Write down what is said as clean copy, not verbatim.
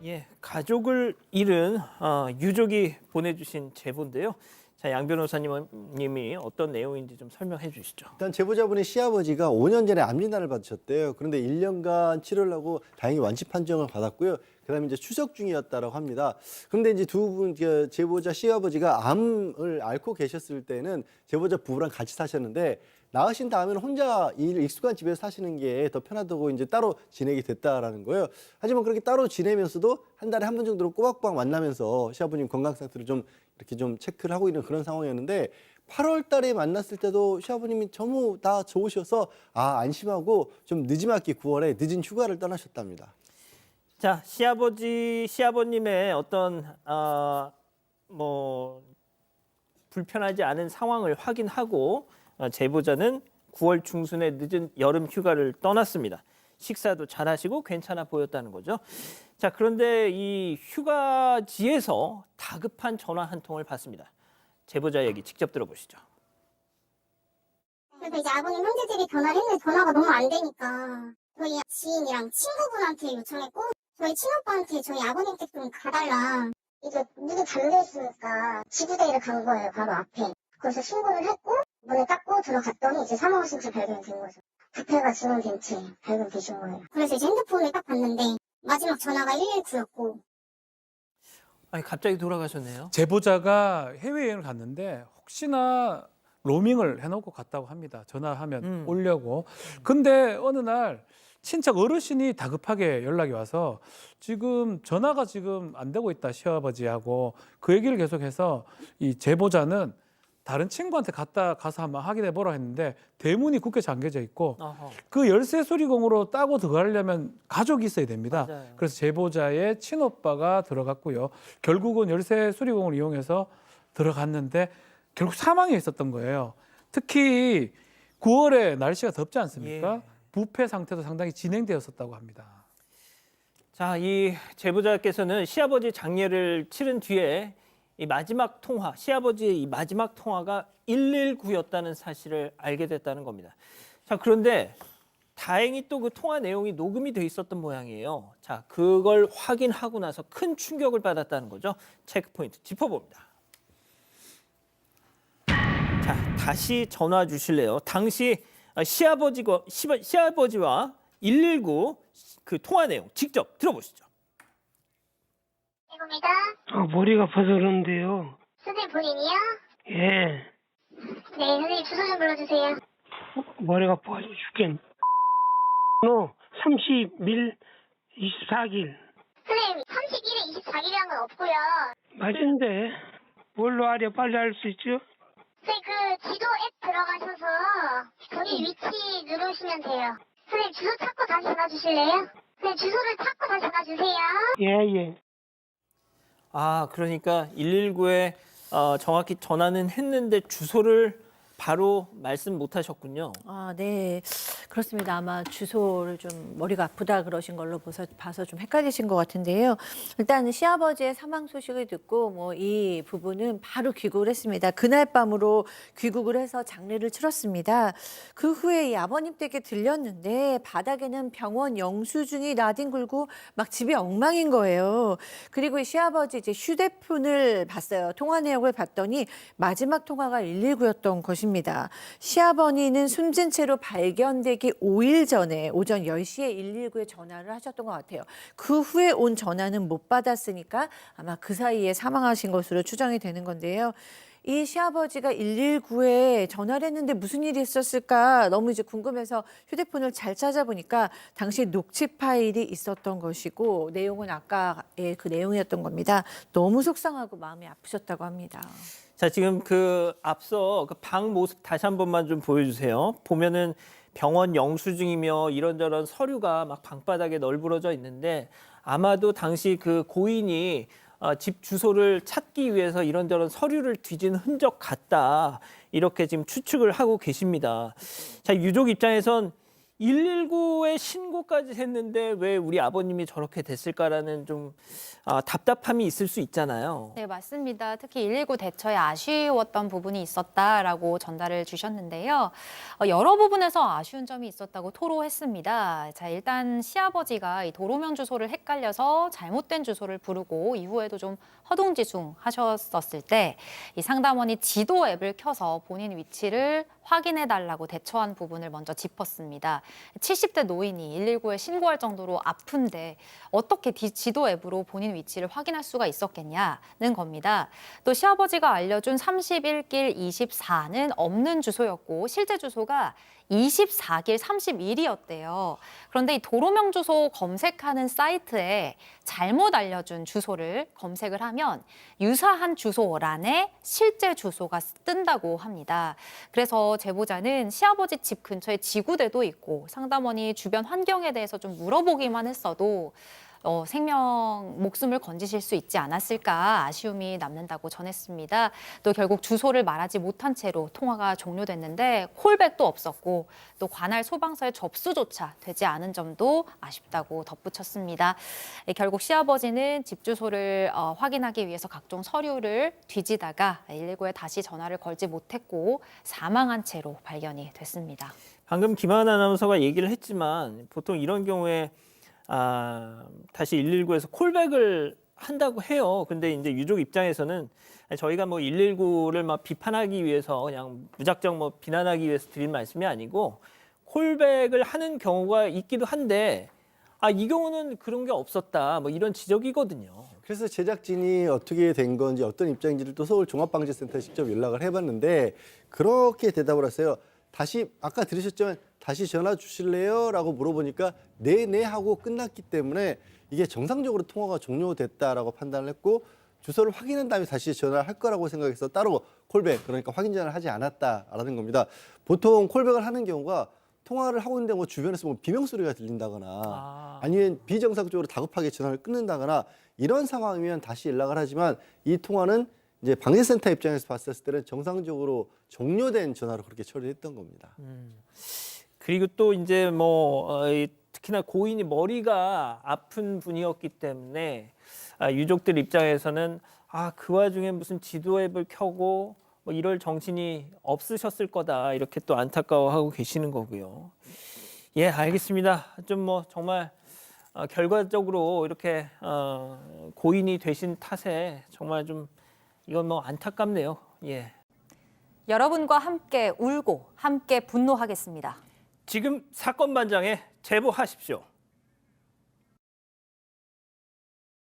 예, 가족을 잃은 유족이 보내주신 제보인데요. 자, 양 변호사님이 어떤 내용인지 좀 설명해 주시죠. 일단 제보자분의 시아버지가 5년 전에 암 진단을 받으셨대요. 그런데 1년간 치료를 하고 다행히 완치 판정을 받았고요. 그다음에 이제 추적 중이었다라고 합니다. 그런데 이제 두 분 제보자 시아버지가 암을 앓고 계셨을 때는 제보자 부부랑 같이 사셨는데 나으신 다음에는 혼자 익숙한 집에서 사시는 게 더 편하다고 이제 따로 지내게 됐다라는 거예요. 하지만 그렇게 따로 지내면서도 한 달에 한 번 정도로 꼬박꼬박 만나면서 시아버님 건강 상태를 좀 이렇게 좀 체크를 하고 있는 그런 상황이었는데 8월 달에 만났을 때도 시아버님이 너무 다 좋으셔서 안심하고 좀 늦지막히 9월에 늦은 휴가를 떠나셨답니다. 자, 시아버님의 어떤 불편하지 않은 상황을 확인하고 제보자는 9월 중순에 늦은 여름 휴가를 떠났습니다. 식사도 잘하시고 괜찮아 보였다는 거죠. 자, 그런데 이 휴가지에서 다급한 전화 한 통을 받습니다. 제보자 얘기 직접 들어보시죠. 그래서 이제 아버님 형제들이 전화를 했는데 전화가 너무 안 되니까 저희 지인이랑 친구분한테 요청했고 저희 친오빠한테 저희 아버님 댁 좀 가달라. 이제 문이 잠겨있으니까 지구대를 간 거예요, 바로 앞에. 그래서 신고를 했고 문을 닫고 들어갔더니 이제 사망하신 채 발견이 된 거죠. 부패가 진행된 채 발견되신 거예요. 그래서 이제 핸드폰을 딱 봤는데 마지막 전화가 119였고 아니, 갑자기 돌아가셨네요. 제보자가 해외여행을 갔는데 혹시나 로밍을 해놓고 갔다고 합니다. 전화하면 오려고. 근데 어느 날 친척 어르신이 다급하게 연락이 와서 지금 전화가 지금 안 되고 있다, 시아버지하고. 그 얘기를 계속해서 이 제보자는 다른 친구한테 가서 한번 확인해 보라 했는데 대문이 굳게 잠겨져 있고 어허. 그 열쇠 수리공으로 따고 들어가려면 가족이 있어야 됩니다. 맞아요. 그래서 제보자의 친오빠가 들어갔고요. 결국은 열쇠 수리공을 이용해서 들어갔는데 결국 사망에 있었던 거예요. 특히 9월에 날씨가 덥지 않습니까? 예. 부패 상태도 상당히 진행되었었다고 합니다. 자, 이 제보자께서는 시아버지 장례를 치른 뒤에 이 마지막 통화, 시아버지의 이 마지막 통화가 119였다는 사실을 알게 됐다는 겁니다. 자, 그런데 다행히 또 그 통화 내용이 녹음이 돼 있었던 모양이에요. 자, 그걸 확인하고 나서 큰 충격을 받았다는 거죠. 체크포인트 짚어봅니다. 자, 다시 전화 주실래요? 당시 시아버지와 119 그 통화 내용 직접 들어보시죠. 이겁니다. 머리가 아파서 그러는데요. 선생님 본인이요? 예. 네, 선생님 주소 좀 불러주세요. 머리가 아파가지고 죽겠네. 너 30일 24일. 선생님 31에 24일이란 건 없고요. 맞은데 뭘로 알아? 빨리 알 수 있죠? 선생님 그 지도 앱 들어가셔서 거기 위치 누르시면 돼요. 선생님 주소 찾고 다시 전화 주실래요? 선생님 주소를 찾고 다시 전화 주세요. 예. 아, 그러니까 119에 정확히 전화는 했는데 주소를 바로 말씀 못 하셨군요. 아, 네. 그렇습니다. 아마 주소를 좀 머리가 아프다 그러신 걸로 봐서 좀 헷갈리신 것 같은데요. 일단 시아버지의 사망 소식을 듣고 이 부부는 바로 귀국을 했습니다. 그날 밤으로 귀국을 해서 장례를 치렀습니다. 그 후에 이 아버님 댁에 들렸는데 바닥에는 병원 영수증이 나뒹굴고 막 집이 엉망인 거예요. 그리고 이 시아버지 이제 휴대폰을 봤어요. 통화 내역을 봤더니 마지막 통화가 119였던 것입니다. 시아버지는 숨진 채로 발견되기 5일 전에 오전 10시에 119에 전화를 하셨던 것 같아요. 그 후에 온 전화는 못 받았으니까 아마 그 사이에 사망하신 것으로 추정이 되는 건데요. 이 시아버지가 119에 전화를 했는데 무슨 일이 있었을까 너무 이제 궁금해서 휴대폰을 잘 찾아보니까 당시 녹취 파일이 있었던 것이고 내용은 아까의 그 내용이었던 겁니다. 너무 속상하고 마음이 아프셨다고 합니다. 자, 지금 그 앞서 그 방 모습 다시 한 번만 좀 보여주세요. 보면은 병원 영수증이며 이런저런 서류가 막 방바닥에 널브러져 있는데 아마도 당시 그 고인이 집 주소를 찾기 위해서 이런저런 서류를 뒤진 흔적 같다. 이렇게 지금 추측을 하고 계십니다. 자, 유족 입장에선 119에 신고까지 했는데 왜 우리 아버님이 저렇게 됐을까라는 좀 답답함이 있을 수 있잖아요. 네, 맞습니다. 특히 119 대처에 아쉬웠던 부분이 있었다라고 전달을 주셨는데요. 여러 부분에서 아쉬운 점이 있었다고 토로했습니다. 자, 일단 시아버지가 이 도로명 주소를 헷갈려서 잘못된 주소를 부르고 이후에도 좀 허둥지둥 하셨었을 때 이 상담원이 지도 앱을 켜서 본인 위치를 확인해 달라고 대처한 부분을 먼저 짚었습니다. 70대 노인이 119에 신고할 정도로 아픈데 어떻게 지도 앱으로 본인 위치를 확인할 수가 있었겠냐는 겁니다. 또 시아버지가 알려준 31길 24는 없는 주소였고 실제 주소가 24길 31이었대요. 그런데 이 도로명 주소 검색하는 사이트에 잘못 알려준 주소를 검색을 하면 유사한 주소란에 실제 주소가 뜬다고 합니다. 그래서 제보자는 시아버지 집 근처에 지구대도 있고 상담원이 주변 환경에 대해서 좀 물어보기만 했어도 목숨을 건지실 수 있지 않았을까 아쉬움이 남는다고 전했습니다. 또 결국 주소를 말하지 못한 채로 통화가 종료됐는데 콜백도 없었고 또 관할 소방서의 접수조차 되지 않은 점도 아쉽다고 덧붙였습니다. 결국 시아버지는 집 주소를 확인하기 위해서 각종 서류를 뒤지다가 119에 다시 전화를 걸지 못했고 사망한 채로 발견이 됐습니다. 방금 김하은 아나운서가 얘기를 했지만 보통 이런 경우에 다시 119에서 콜백을 한다고 해요. 근데 이제 유족 입장에서는 저희가 뭐 119를 막 비판하기 위해서 그냥 무작정 뭐 비난하기 위해서 드린 말씀이 아니고 콜백을 하는 경우가 있기도 한데 이 경우는 그런 게 없었다. 뭐 이런 지적이거든요. 그래서 제작진이 어떻게 된 건지 어떤 입장인지를 또 서울 종합방지센터에 직접 연락을 해봤는데 그렇게 대답을 했어요. 다시 아까 들으셨지만 다시 전화 주실래요? 라고 물어보니까 네네 하고 끝났기 때문에 이게 정상적으로 통화가 종료됐다라고 판단을 했고 주소를 확인한 다음에 다시 전화를 할 거라고 생각해서 따로 콜백 그러니까 확인 전화를 하지 않았다라는 겁니다. 보통 콜백을 하는 경우가 통화를 하고 있는데 뭐 주변에서 뭐 비명 소리가 들린다거나 아니면 비정상적으로 다급하게 전화를 끊는다거나 이런 상황이면 다시 연락을 하지만 이 통화는 이제 방지센터 입장에서 봤을 때는 정상적으로 종료된 전화로 그렇게 처리했던 겁니다. 그리고 또 이제 특히나 고인이 머리가 아픈 분이었기 때문에 유족들 입장에서는 그 와중에 무슨 지도 앱을 켜고 뭐 이럴 정신이 없으셨을 거다 이렇게 또 안타까워하고 계시는 거고요. 예, 알겠습니다. 좀 정말 결과적으로 이렇게 고인이 되신 탓에 정말 좀 이건 안타깝네요. 예. 여러분과 함께 울고 함께 분노하겠습니다. 지금 사건 반장에 제보하십시오.